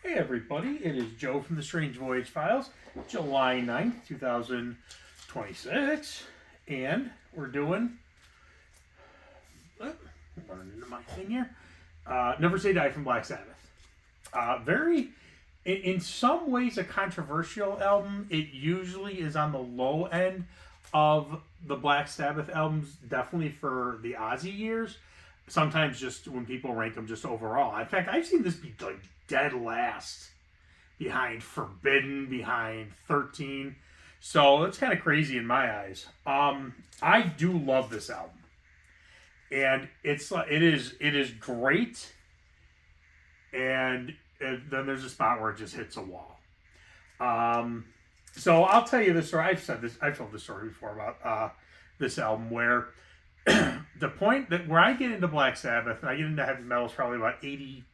Hey everybody, it is Joe from the Strange Voyage Files, July 9th, 2026, and we're doing, I'm running into my thing here, Never Say Die from Black Sabbath. In some ways a controversial album. It usually is on the low end of the Black Sabbath albums, definitely for the Ozzy years. Sometimes just when people rank them just overall. In fact, I've seen this be like dead last behind Forbidden, behind 13. So it's kind of crazy in my eyes. I do love this album, and it is great. And then there's a spot where it just hits a wall. So I'll tell you this story. I've told this story before about this album where the point that where I get into Black Sabbath and I get into heavy metal is probably about 80.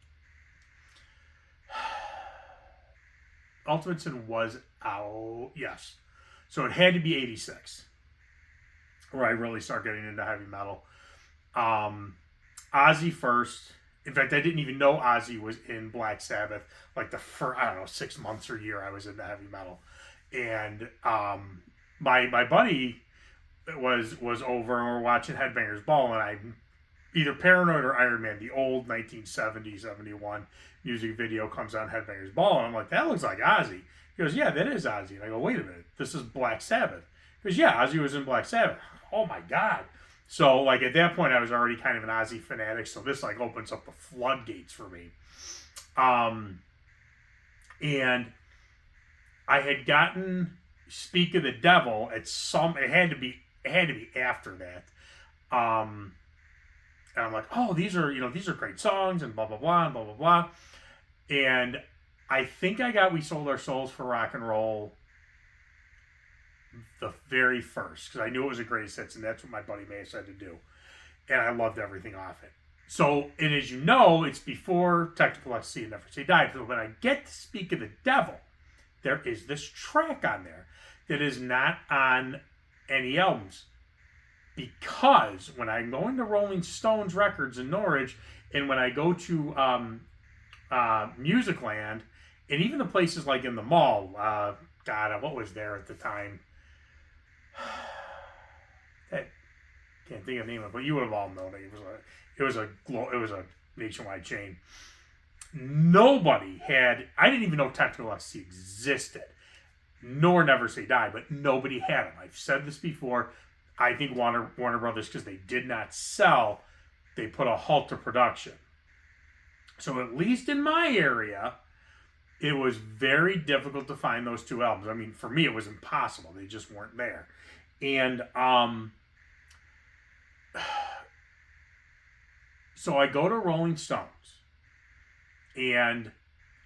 Ultimate Sin was out, yes. So it had to be 86 where I really start getting into heavy metal. Ozzy first. In fact, I didn't even know Ozzy was in Black Sabbath. Like the first, 6 months or a year I was into heavy metal. And my buddy was over and we're watching Headbangers Ball, and I either Paranoid or Iron Man, the old 1970, 71 music video comes on Headbangers Ball, and I'm like, that looks like Ozzy. He goes, yeah, that is Ozzy. And I go, wait a minute, this is Black Sabbath. He goes, yeah, Ozzy was in Black Sabbath. Oh my God. So like at that point I was already kind of an Ozzy fanatic, so this like opens up the floodgates for me. And I had gotten Speak of the Devil at some, it had to be after that. And I'm like, oh, these are great songs and blah blah blah and blah blah blah. And I think I got We Sold Our Souls for Rock and Roll the very first, because I knew it was a greatest hits, and that's what my buddy May said to do. And I loved everything off it. So, and as you know, it's before Technical Ecstasy and Never Say Die. So when I get to Speak of the Devil, there is this track on there that is not on any albums. Because when I go into Rolling Stones Records in Norwich, and when I go to Musicland, and even the places like in the mall, what was there at the time? I can't think of the name of it, but you would have all known it. It was a nationwide chain. Nobody had. I didn't even know Technical Ecstasy existed, nor Never Say Die, but nobody had them. I've said this before. I think Warner Brothers, because they did not sell, they put a halt to production. So at least in my area, it was very difficult to find those two albums. I mean, for me, it was impossible. They just weren't there. And so I go to Rolling Stones, and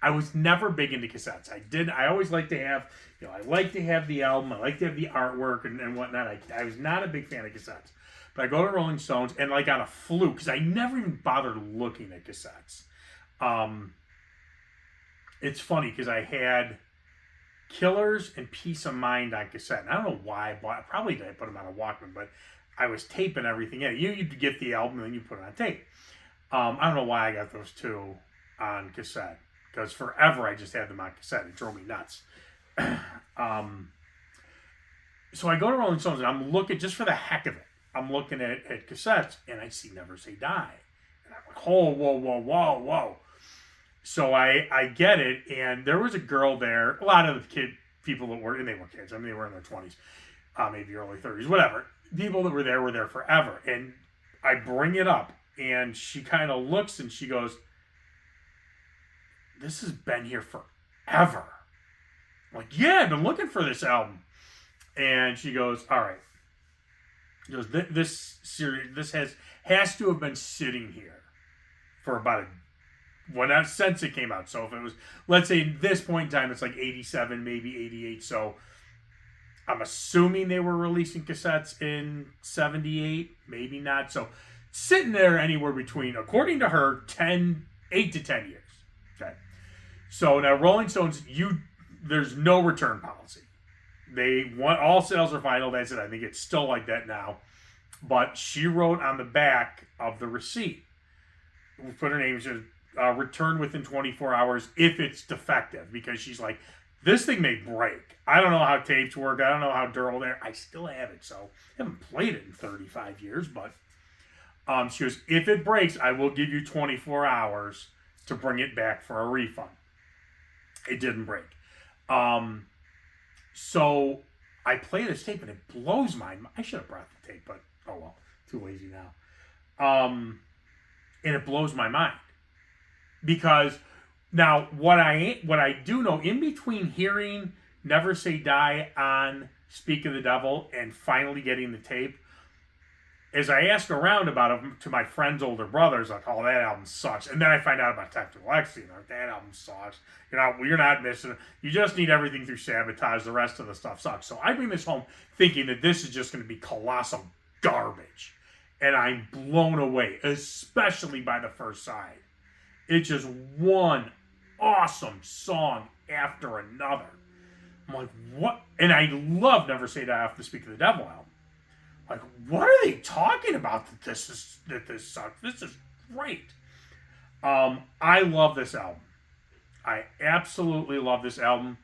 I was never big into cassettes. I always like to have, I like to have the album. I like to have the artwork and whatnot. I was not a big fan of cassettes. But I go to Rolling Stones, and like on a fluke, because I never even bothered looking at cassettes. It's funny, because I had Killers and Peace of Mind on cassette. And I don't know why I bought, probably did I put them on a Walkman, but I was taping everything in. You get the album, and then you put it on tape. I don't know why I got those two on cassette. Because forever I just had them on cassette. It drove me nuts. So I go to Rolling Stones, and I'm looking, just for the heck of it, I'm looking at cassettes, and I see Never Say Die. And I'm like, oh, whoa. So I get it, and there was a girl there, a lot of the people that were, and they were kids, I mean, they were in their 20s, maybe early 30s, whatever. People that were there forever. And I bring it up, and she kind of looks, and she goes, this has been here forever. I'm like, yeah, I've been looking for this album. And she goes, all right. She goes, this has to have been sitting here for about since it came out. So if it was, let's say this point in time, it's like 87, maybe 88. So I'm assuming they were releasing cassettes in 78, maybe not. So sitting there anywhere between, according to her, 8 to 10 years. Okay. So now Rolling Stones, there's no return policy. They want all sales are final. That's it. I think it's still like that now. But she wrote on the back of the receipt, we put her name, returned within 24 hours if it's defective, because she's like, this thing may break. I don't know how tapes work. I don't know how durable they're. I still have it, so I haven't played it in 35 years. But she goes, if it breaks, I will give you 24 hours to bring it back for a refund. It didn't break. So I play this tape, and it blows my mind. I should have brought the tape, but oh well, too lazy now. And it blows my mind. Because now what I do know, in between hearing Never Say Die on Speak of the Devil and finally getting the tape, as I ask around about it to my friends' older brothers, like, oh, that album sucks. And then I find out about Tactical Ecstasy, like, that album sucks. You're not missing it. You just need everything through Sabotage. The rest of the stuff sucks. So I bring this home thinking that this is just going to be colossal garbage. And I'm blown away, especially by the first side. It's just one awesome song after another. I'm like, what? And I love Never Say Die off the Speak of the Devil album. Like, what are they talking about that this sucks? This is great. I love this album. I absolutely love this album.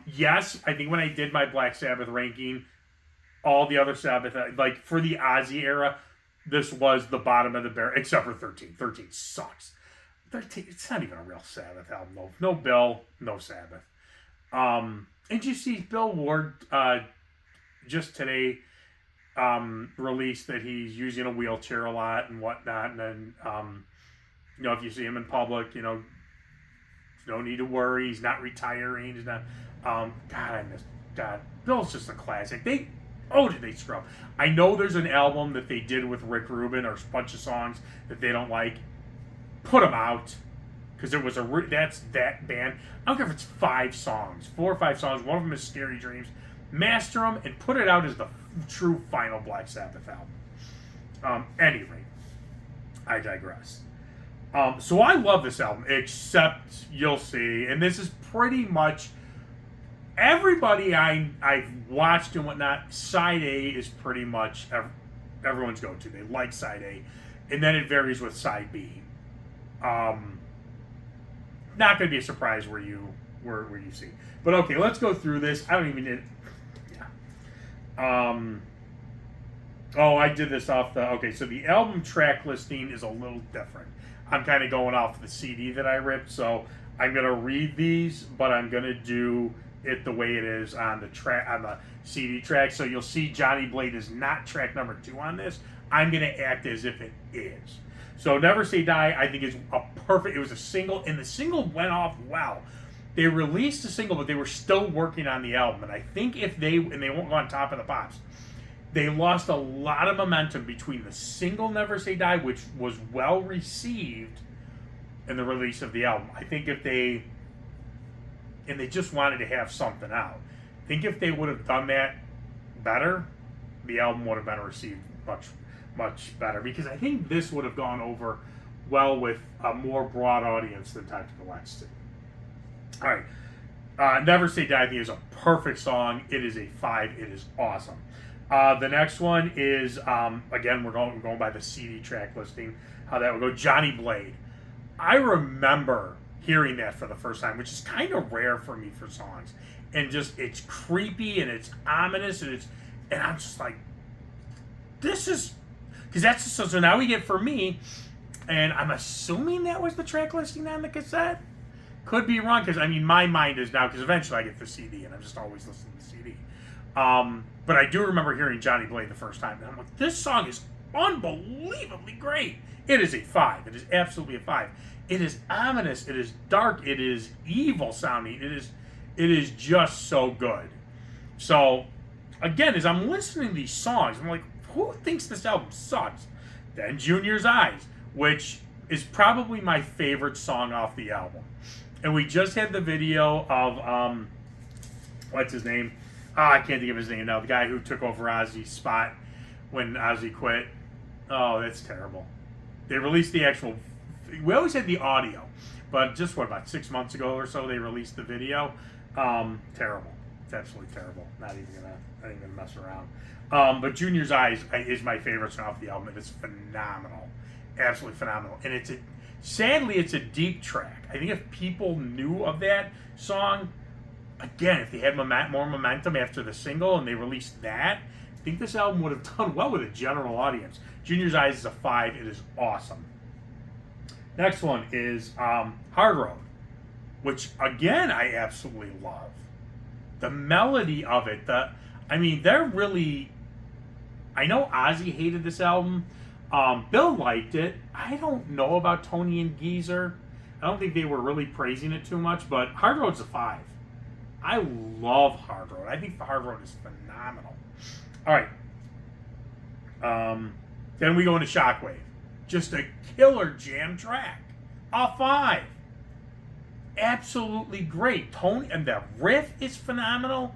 Yes, I think when I did my Black Sabbath ranking, all the other Sabbath, like for the Ozzy era, this was the bottom of the barrel, except for 13. 13 sucks. 13, it's not even a real Sabbath album, though. No Bill, no Sabbath. And you see Bill Ward just today released that he's using a wheelchair a lot and whatnot. And then, if you see him in public, no need to worry. He's not retiring. He's not. God, Bill's just a classic. Did they screw up? I know there's an album that they did with Rick Rubin or a bunch of songs that they don't like. Put them out, because that's that band. I don't care if it's 5 songs, 4 or 5 songs. One of them is Scary Dreams. Master them and put it out as the true final Black Sabbath album. Anyway, I digress. So I love this album, except you'll see, and this is pretty much everybody I've watched and whatnot. Side A is pretty much everyone's go-to. They like Side A, and then it varies with Side B. Not going to be a surprise where you see. But okay, let's go through this. I don't even need. Yeah. I did this off the. Okay, so the album track listing is a little different. I'm kind of going off the CD that I ripped, so I'm going to read these, but I'm going to do it the way it is on the CD track. So you'll see Johnny Blade is not track number 2 on this. I'm going to act as if it is. So Never Say Die, I think, is it was a single, and the single went off well. They released a single, but they were still working on the album. And I think they won't go on Top of the Pops, they lost a lot of momentum between the single Never Say Die, which was well received, and the release of the album. I think they just wanted to have something out. I think if they would have done that better, the album would have been received much, much better, because I think this would have gone over well with a more broad audience than Tactical Ecstasy. All right. Never Say Die, I think, is a perfect song. It is a 5. It is awesome. The next one is, again, we're going by the CD track listing, how that would go. Johnny Blade. I remember hearing that for the first time, which is kind of rare for me for songs. And just, it's creepy and it's ominous and I'm just like, this is, because that's just, so now we get, for me, and I'm assuming that was the track listing on the cassette. Could be wrong, because my mind is now, because eventually I get the CD and I'm just always listening to the CD. But I do remember hearing Johnny Blade the first time, and I'm like, this song is unbelievably great. It is a 5. It is absolutely a 5. It is ominous. It is dark. It is evil sounding. It is just so good. So, again, as I'm listening to these songs, I'm like, who thinks this album sucks? Then Junior's Eyes, which is probably my favorite song off the album. And we just had the video of, what's his name? I can't think of his name now. The guy who took over Ozzy's spot when Ozzy quit. Oh, that's terrible. They released the actual. We always had the audio, but just about 6 months ago or so, they released the video. Terrible. It's absolutely terrible. Not even gonna mess around. But Junior's Eyes is my favorite song off the album. It's phenomenal, absolutely phenomenal, and it's Sadly, it's a deep track. I think if people knew of that song, again, if they had more momentum after the single and they released that, I think this album would have done well with a general audience. Junior's Eyes is a 5. It is awesome. Next one is Hard Road, which, again, I absolutely love. The melody of it, they're really... I know Ozzy hated this album. Bill liked it. I don't know about Tony and Geezer. I don't think they were really praising it too much, but Hard Road's a 5. I love Hard Road. I think the Hard Road is phenomenal. All right. Then we go into Shockwave. Just a killer jam track. A 5. Absolutely great. Tone and the riff is phenomenal.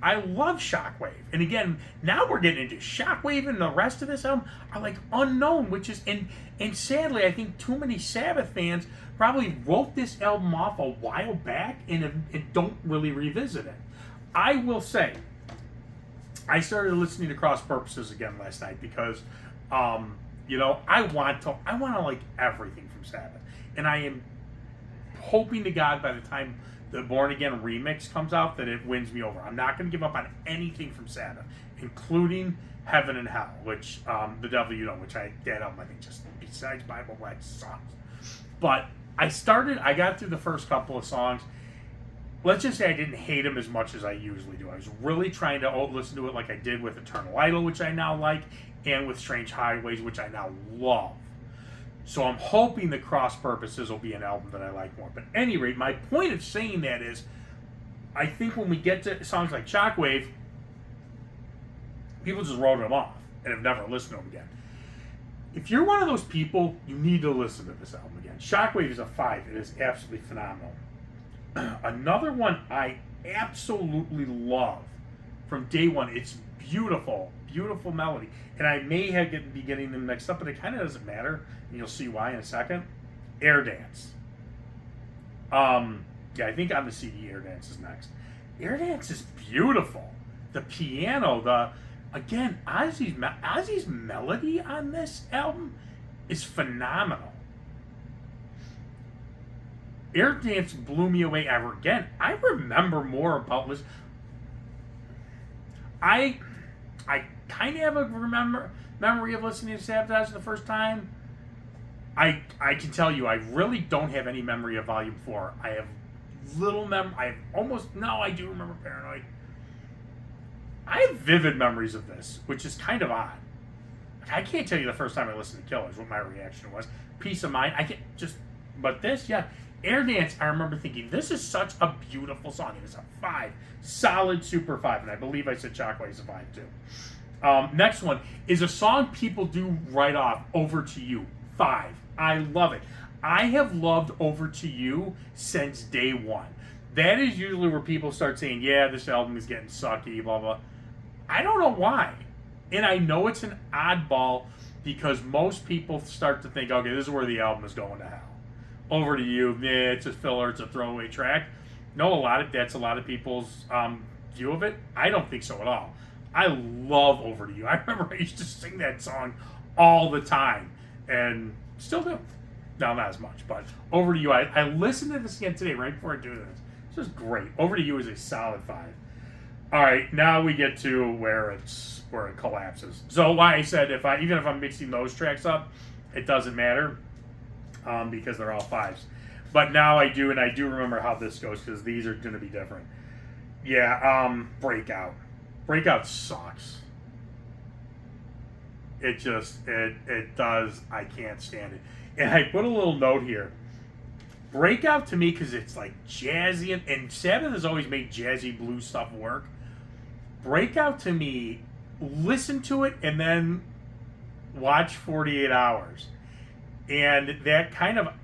I love Shockwave. And again, now we're getting into Shockwave, and the rest of this album are like unknown, which is and sadly I think too many Sabbath fans probably wrote this album off a while back and don't really revisit it. I will say, I started listening to Cross Purposes again last night because I want to like everything from Sabbath. And I am hoping to God by the time the Born Again remix comes out that it wins me over. I'm not going to give up on anything from Sabbath, including Heaven and Hell, which The Devil You Know, which that album I think just besides Bible Black sucks. But I got through the first couple of songs. Let's just say I didn't hate them as much as I usually do. I was really trying to listen to it like I did with Eternal Idol, which I now like, and with Strange Highways, which I now love. So I'm hoping the Cross Purposes will be an album that I like more. But at any rate, my point of saying that is, I think when we get to songs like Shockwave, people just wrote them off and have never listened to them again. If you're one of those people, you need to listen to this album again. Shockwave is a 5. It is absolutely phenomenal. Another one I absolutely love from day one. It's beautiful, beautiful melody. And I may be getting them mixed up, but it kind of doesn't matter. And you'll see why in a second. Air Dance. I think on the CD, Air Dance is next. Air Dance is beautiful. The piano, again, Ozzy's melody on this album is phenomenal. Air Dance blew me away ever again. I remember more about this. I kind of have a memory of listening to Sabotage the first time. I can tell you, I really don't have any memory of Volume 4. I have little memory. I do remember Paranoid. I have vivid memories of this, which is kind of odd. I can't tell you the first time I listened to Killers what my reaction was. Peace of Mind. But this, yeah. Air Dance, I remember thinking, this is such a beautiful song. It is a 5. Solid super 5. And I believe I said Shockwave is a 5 too. Next one is a song people do right off, Over to You. 5. I love it. I have loved Over to You since day one. That is usually where people start saying, yeah, this album is getting sucky, blah, blah. I don't know why. And I know it's an oddball because most people start to think, okay, this is where the album is going to hell. Over to You, it's a filler, it's a throwaway track. No, that's a lot of people's view of it. I don't think so at all. I love Over to You. I remember I used to sing that song all the time, and still do. No, not as much, but Over to You. I listened to this again today, right before I do this. This is great. Over to You is a solid 5. All right, now we get to where it collapses. So why I said even if I'm mixing those tracks up, it doesn't matter. Because they're all 5s. But now I do remember how this goes because these are going to be different. Yeah, Breakout. Breakout sucks. It does. I can't stand it. And I put a little note here. Breakout to me, because it's like jazzy, and Sabbath has always made jazzy blues stuff work. Breakout to me, listen to it and then watch 48 Hours. And that kind of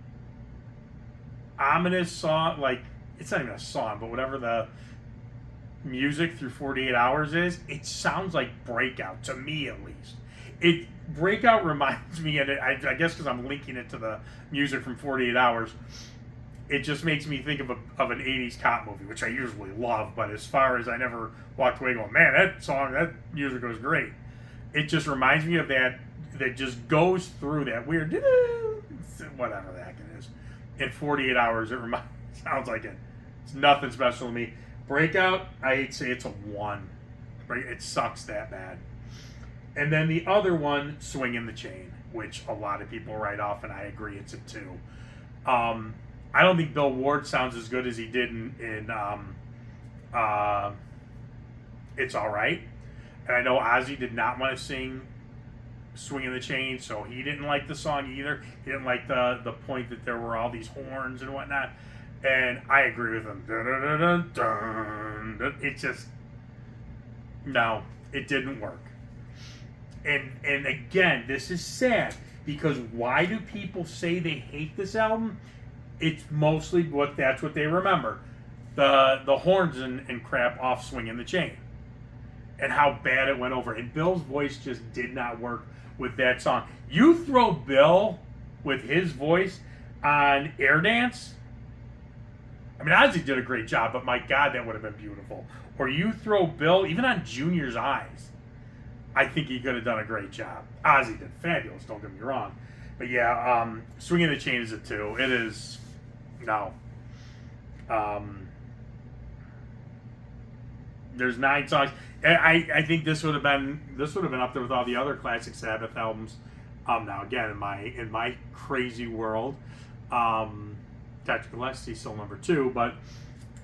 ominous song, like, it's not even a song, but whatever the music through 48 Hours is, it sounds like Breakout, to me at least. Breakout reminds me, and I guess because I'm linking it to the music from 48 Hours, it just makes me think of an 80s cop movie, which I usually love, but as far as I never walked away going, man, that music was great. It just reminds me of that that just goes through that weird whatever the heck it is in 48 hours. It sounds like it. It's nothing special to me. Breakout, I hate to say it's a 1. It sucks that bad. And then the other one, Swinging the Chain, which a lot of people write off, and I agree it's a 2. I don't think Bill Ward sounds as good as he did in It's Alright. And I know Ozzy did not want to sing Swinging the Chain, so he didn't like the song either. He didn't like the point that there were all these horns and whatnot. And I agree with him. Dun, dun, dun, dun, dun. It just, no, it didn't work. And again, this is sad, because why do people say they hate this album? It's mostly that's what they remember. The horns and crap off Swinging the Chain. And how bad it went over. And Bill's voice just did not work with that song. You throw Bill with his voice on Air Dance. I mean, Ozzy did a great job, but my God, that would have been beautiful. Or you throw Bill, even on Junior's Eyes. I think he could have done a great job. Ozzy did fabulous, don't get me wrong. But yeah, Swinging the Chain is a 2. It is, no. There's 9 songs. I think this would have been up there with all the other classic Sabbath albums. Now again, in my crazy world, Tactical Ecstasy still number 2, but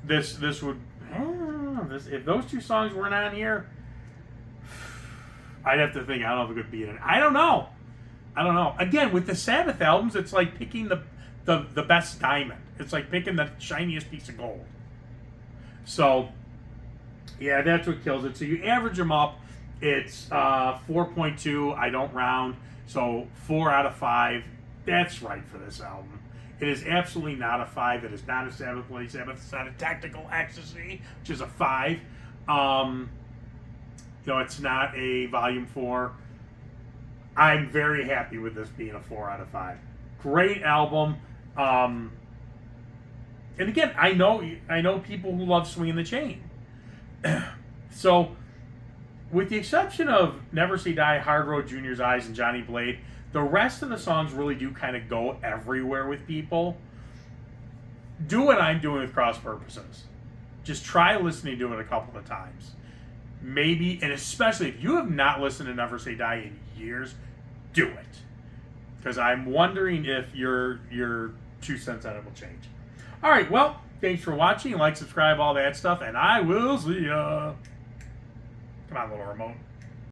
this would, if those 2 songs weren't on here, I'd have to think. I don't know if it could beat it. I don't know. Again, with the Sabbath albums, it's like picking the best diamond. It's like picking the shiniest piece of gold. So, yeah, that's what kills it. So you average them up, it's 4.2. I don't round, so 4 out of 5. That's right for this album. It is absolutely not a 5. It is not a Sabbath Bloody Sabbath. It's not a Tactical Ecstasy, which is a 5. It's not a Volume 4. I'm very happy with this being a 4 out of 5. Great album. And again, I know people who love Swinging the Chain. So, with the exception of Never Say Die, Hard Road, Junior's Eyes, and Johnny Blade, the rest of the songs really do kind of go everywhere with people. Do what I'm doing with Cross Purposes. Just try listening to it a couple of times. Maybe, and especially if you have not listened to Never Say Die in years, do it. Because I'm wondering if your 2 cents on it will change. All right, well, thanks for watching. Like, subscribe, all that stuff, and I will see ya. Come on, little remote.